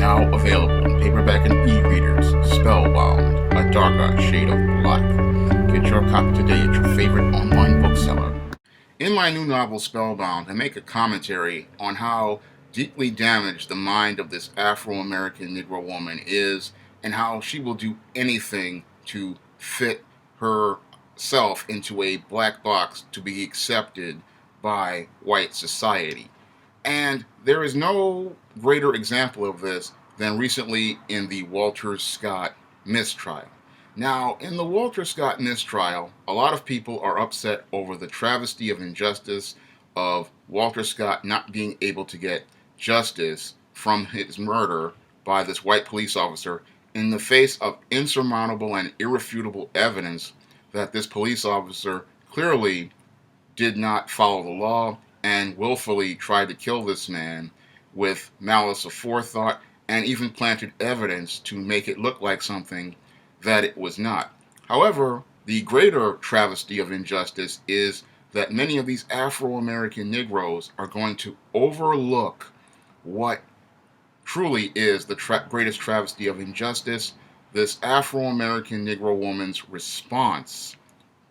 now available in paperback and e-readers. Spellbound, a darker shade of black. Get your copy today at your favorite online bookseller. In my new novel, Spellbound, I make a commentary on how deeply damaged the mind of this Afro-American Negro woman is, and how she will do anything to fit herself into a black box to be accepted by white society. And there is no greater example of this than recently in the Walter Scott mistrial. Now, in the Walter Scott mistrial, a lot of people are upset over the travesty of injustice of Walter Scott not being able to get justice from his murder by this white police officer in the face of insurmountable and irrefutable evidence that this police officer clearly did not follow the law and willfully tried to kill this man with malice aforethought and even planted evidence to make it look like something that it was not. However, the greater travesty of injustice is that many of these Afro-American Negroes are going to overlook what truly is the greatest travesty of injustice, this Afro-American Negro woman's response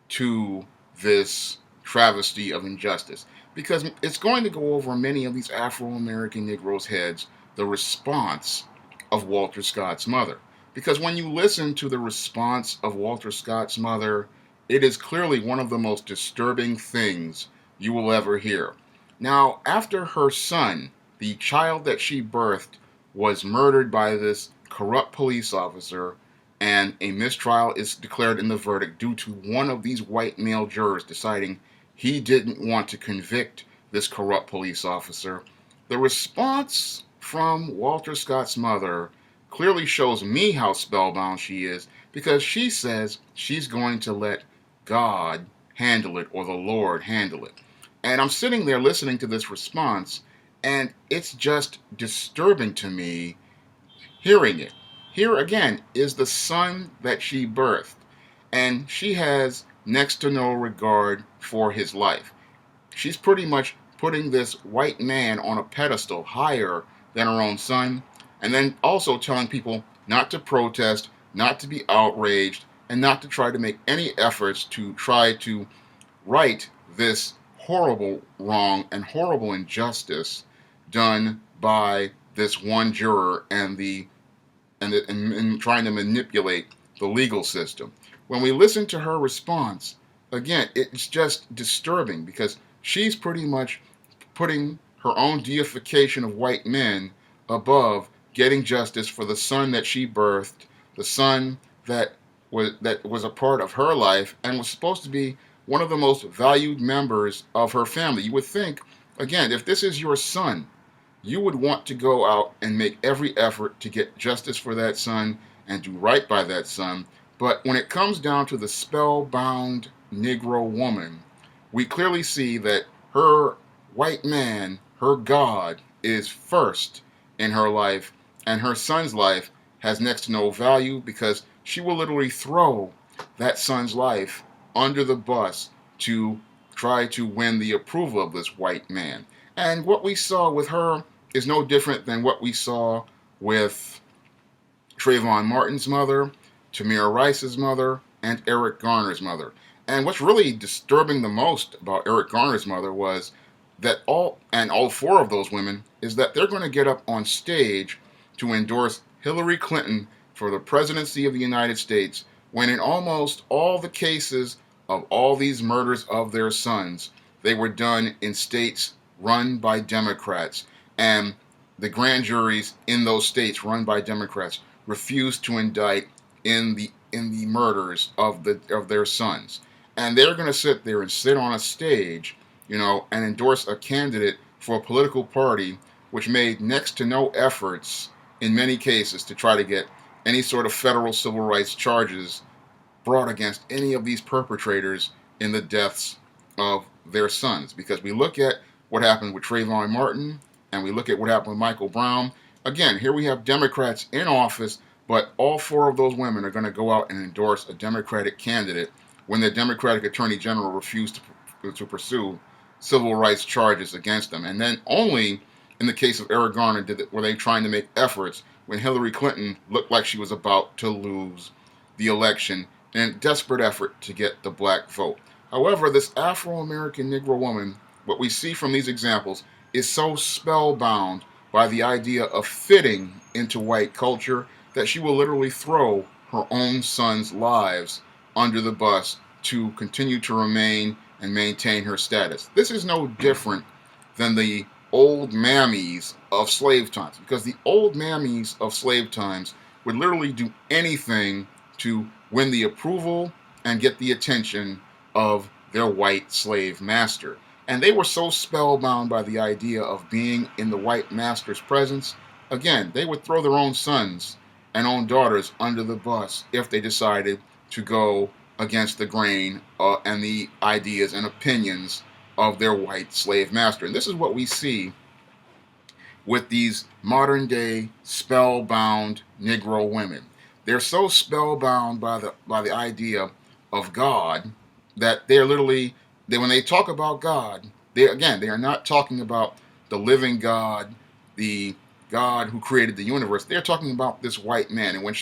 to this travesty of injustice. Because it's going to go over many of these Afro-American Negroes' heads, the response of Walter Scott's mother. Because when you listen to the response of Walter Scott's mother, it is clearly one of the most disturbing things you will ever hear. Now, after her son, the child that she birthed, was murdered by this corrupt police officer, and a mistrial is declared in the verdict due to one of these white male jurors deciding he didn't want to convict this corrupt police officer, the response from Walter Scott's mother clearly shows me how spellbound she is, because she says she's going to let God handle it, or the Lord handle it. And I'm sitting there listening to this response, and it's just disturbing to me hearing it. Here again is the son that she birthed, and she has next to no regard for his life. She's pretty much putting this white man on a pedestal higher than her own son, and then also telling people not to protest, not to be outraged, and not to try to make any efforts to try to right this horrible wrong and horrible injustice done by this one juror and trying to manipulate the legal system. When we listen to her response, again, it's just disturbing, because she's pretty much putting her own deification of white men above getting justice for the son that she birthed, the son that was a part of her life and was supposed to be one of the most valued members of her family. You would think, again, if this is your son, you would want to go out and make every effort to get justice for that son and do right by that son. But when it comes down to the spellbound Negro woman, we clearly see that her white man, her God, is first in her life, and her son's life has next to no value, because she will literally throw that son's life under the bus to try to win the approval of this white man. And what we saw with her is no different than what we saw with Trayvon Martin's mother, Tamir Rice's mother, and Eric Garner's mother. And what's really disturbing the most about Eric Garner's mother was that all four of those women is that they're going to get up on stage to endorse Hillary Clinton for the presidency of the United States, when in almost all the cases of all these murders of their sons, they were done in states run by Democrats, and the grand juries in those states run by Democrats refused to indict in the murders of their sons. And they're going to sit there and sit on a stage, and endorse a candidate for a political party which made next to no efforts in many cases to try to get any sort of federal civil rights charges brought against any of these perpetrators in the deaths of their sons. Because we look at what happened with Trayvon Martin, and we look at what happened with Michael Brown. Again, here we have Democrats in office, but all four of those women are going to go out and endorse a Democratic candidate when the Democratic Attorney General refused to pursue civil rights charges against them. And then only in the case of Eric Garner were they trying to make efforts when Hillary Clinton looked like she was about to lose the election in a desperate effort to get the black vote. However, this Afro-American Negro woman, what we see from these examples, is so spellbound by the idea of fitting into white culture that she will literally throw her own son's lives under the bus to continue to remain and maintain her status. This is no different than the old mammies of slave times, because the old mammies of slave times would literally do anything to win the approval and get the attention of their white slave master. And they were so spellbound by the idea of being in the white master's presence, again, they would throw their own sons and own daughters under the bus if they decided to go against the grain and the ideas and opinions of their white slave master. And this is what we see with these modern day spellbound Negro women. They're so spellbound by the idea of God that they're literally, when they talk about God, they are not talking about the living God, the God who created the universe. They're talking about this white man. And when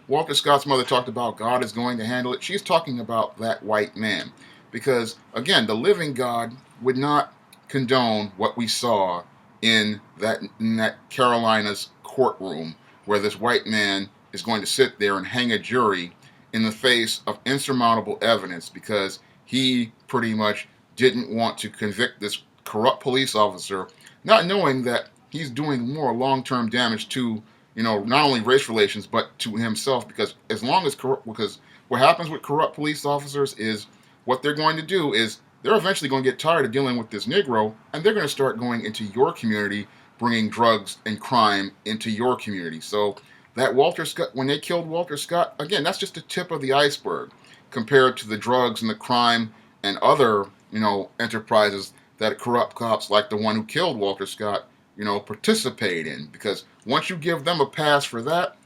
Walter Scott's mother talked about God is going to handle it, she's talking about that white man. Because, again, the living God would not condone what we saw in that Carolina's courtroom, where this white man is going to sit there and hang a jury in the face of insurmountable evidence, because he pretty much didn't want to convict this corrupt police officer, not knowing that he's doing more long-term damage to, not only race relations, but to himself. Because because what happens with corrupt police officers is, what they're going to do is they're eventually going to get tired of dealing with this Negro, and they're going to start going into your community, bringing drugs and crime into your community. So that Walter Scott, when they killed Walter Scott, again, that's just the tip of the iceberg compared to the drugs and the crime and other, enterprises that corrupt cops like the one who killed Walter Scott, participate in. Because once you give them a pass for that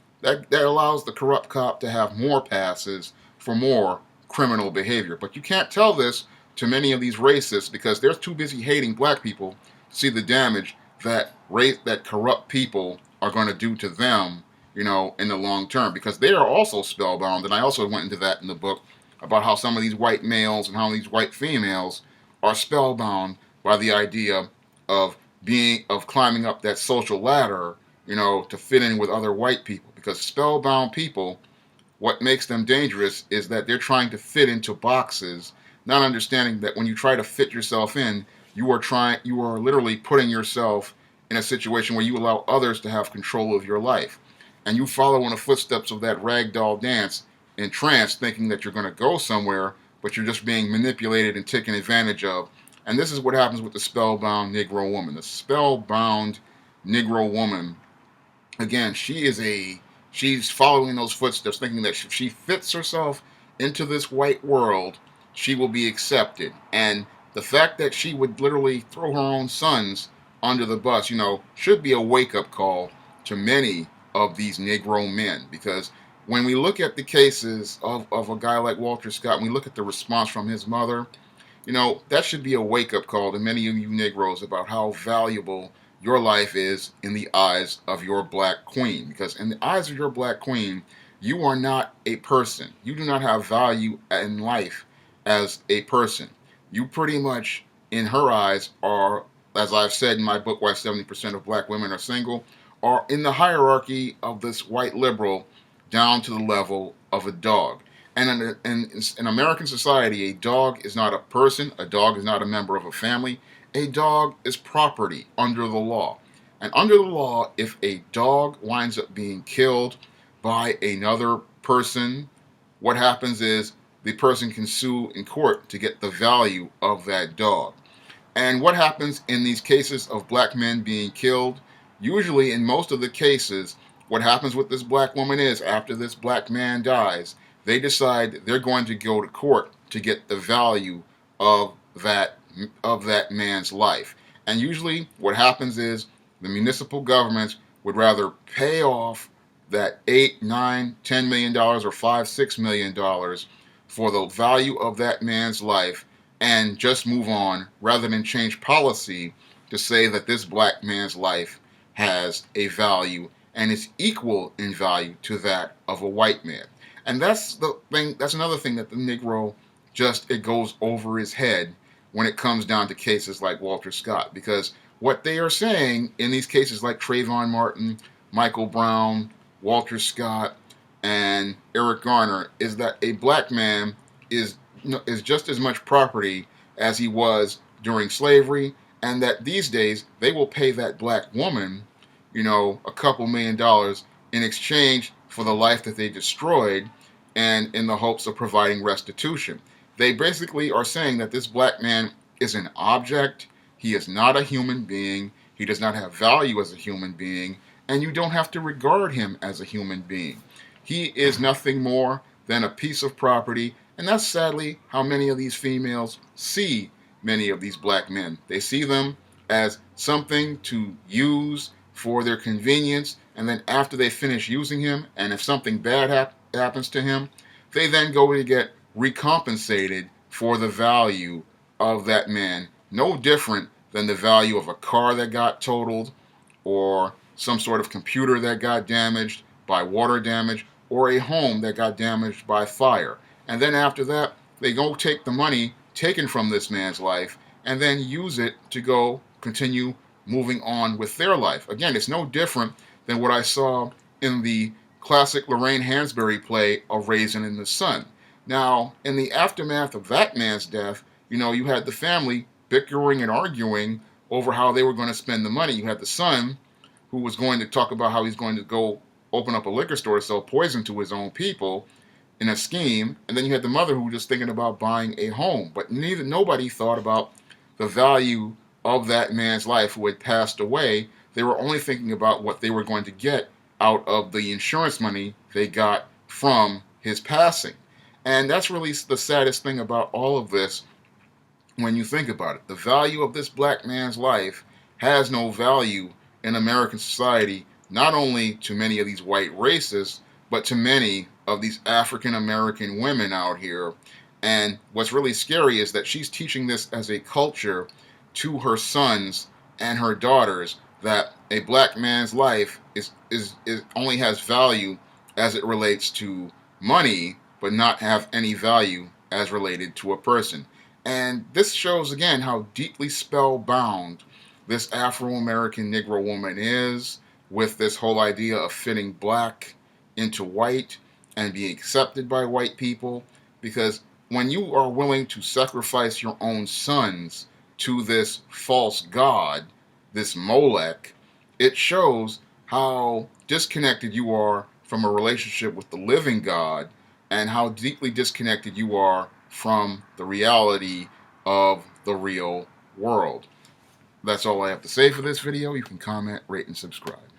allows the corrupt cop to have more passes for more criminal behavior. But you can't tell this to many of these racists, because they're too busy hating black people to see the damage that corrupt people are going to do to them, in the long term. Because they are also spellbound, and I also went into that in the book about how some of these white males and how these white females are spellbound by the idea of climbing up that social ladder, to fit in with other white people. Because spellbound people, what makes them dangerous is that they're trying to fit into boxes, not understanding that when you try to fit yourself in, you are literally putting yourself in a situation where you allow others to have control of your life. And you follow in the footsteps of that ragdoll dance in trance, thinking that you're going to go somewhere, but you're just being manipulated and taken advantage of. And this is what happens with the spellbound Negro woman. The spellbound Negro woman, again, she's following in those footsteps, thinking that if she fits herself into this white world, she will be accepted. And the fact that she would literally throw her own sons under the bus, should be a wake-up call to many of these Negro men. Because when we look at the cases of a guy like Walter Scott, when we look at the response from his mother, that should be a wake-up call to many of you Negroes about how valuable your life is in the eyes of your black queen. Because in the eyes of your black queen, you are not a person. You do not have value in life as a person. You pretty much, in her eyes, are, as I've said in my book, Why 70% of Black Women Are Single, are in the hierarchy of this white liberal down to the level of a dog. And in American society, a dog is not a person. A dog is not a member of a family. A dog is property under the law. And under the law, if a dog winds up being killed by another person, what happens is the person can sue in court to get the value of that dog. And what happens in these cases of black men being killed? Usually, in most of the cases, what happens with this black woman is, after this black man dies, they decide they're going to go to court to get the value of that man's life. And usually what happens is the municipal governments would rather pay off that $8, $9, $10 million or $5, $6 million for the value of that man's life and just move on, rather than change policy to say that this black man's life has a value and is equal in value to that of a white man. And that's the thing. That's another thing that the Negro it goes over his head when it comes down to cases like Walter Scott, because what they are saying in these cases like Trayvon Martin, Michael Brown, Walter Scott, and Eric Garner is that a black man is just as much property as he was during slavery, and that these days they will pay that black woman, a couple $1,000,000 in exchange for the life that they destroyed, and in the hopes of providing restitution. They basically are saying that this black man is an object. He is not a human being. He does not have value as a human being, and you don't have to regard him as a human being. He is nothing more than a piece of property, and that's sadly how many of these females see many of these black men. They see them as something to use for their convenience, and then after they finish using him, and if something bad happens to him, they then go to get recompensated for the value of that man. No different than the value of a car that got totaled, or some sort of computer that got damaged by water damage, or a home that got damaged by fire. And then after that, they go take the money taken from this man's life and then use it to go continue moving on with their life. Again, it's no different than what I saw in the classic Lorraine Hansberry play, A Raisin in the Sun. Now, in the aftermath of that man's death, you had the family bickering and arguing over how they were going to spend the money. You had the son who was going to talk about how he's going to go open up a liquor store to sell poison to his own people in a scheme, and then you had the mother who was just thinking about buying a home. But nobody thought about the value of that man's life who had passed away. They were only thinking about what they were going to get out of the insurance money they got from his passing. And that's really the saddest thing about all of this when you think about it. The value of this black man's life has no value in American society, not only to many of these white racists, but to many of these African American women out here. And what's really scary is that she's teaching this as a culture to her sons and her daughters, that a black man's life is only has value as it relates to money, but not have any value as related to a person. And this shows again how deeply spellbound this Afro-American Negro woman is with this whole idea of fitting black into white and being accepted by white people. Because when you are willing to sacrifice your own sons to this false god, this Molech, it shows how disconnected you are from a relationship with the living God, and how deeply disconnected you are from the reality of the real world. That's all I have to say for this video. You can comment, rate, and subscribe.